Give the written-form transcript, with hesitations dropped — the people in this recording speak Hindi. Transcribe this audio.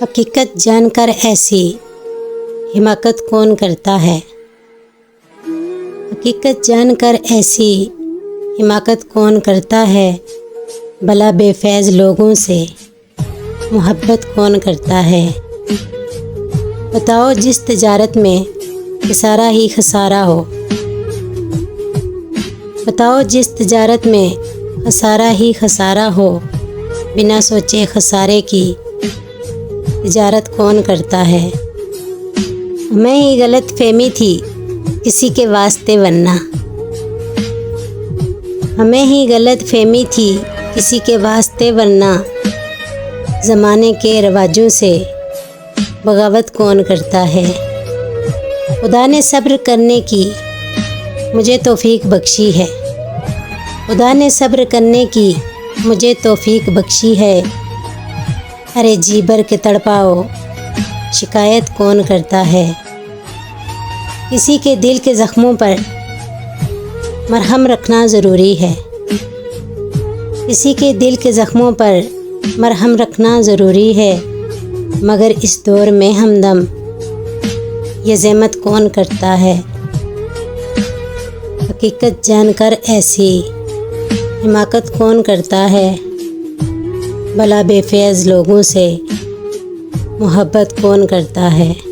हकीकत जानकर ऐसी हिमाकत कौन करता है। हकीकत जानकर ऐसी हिमाकत कौन करता है। भला बेफैज़ लोगों से मोहब्बत कौन करता है। बताओ जिस तिजारत में खसारा ही खसारा हो। बताओ जिस तिजारत में खसारा ही खसारा हो। बिना सोचे खसारे की तिजारत कौन करता है। हमें ही गलत फहमी थी किसी के वास्ते वरना। हमें ही गलत फहमी थी किसी के वास्ते वरना। ज़माने के रवाजों से बगावत कौन करता है। खुदा ने सब्र करने की मुझे तौफीक बख्शी है। खुदा ने सब्र करने की मुझे तौफीक बख्शी है। अरे जी भर के तड़पाओ शिकायत कौन करता है। किसी के दिल के ज़ख्मों पर मरहम रखना ज़रूरी है। किसी के दिल के ज़ख्मों पर मरहम रखना ज़रूरी है। मगर इस दौर में हमदम ये ज़हमत कौन करता है। हकीकत जानकर ऐसी हिमाकत कौन करता है। भला बेफैज़ लोगों से मोहब्बत कौन करता है।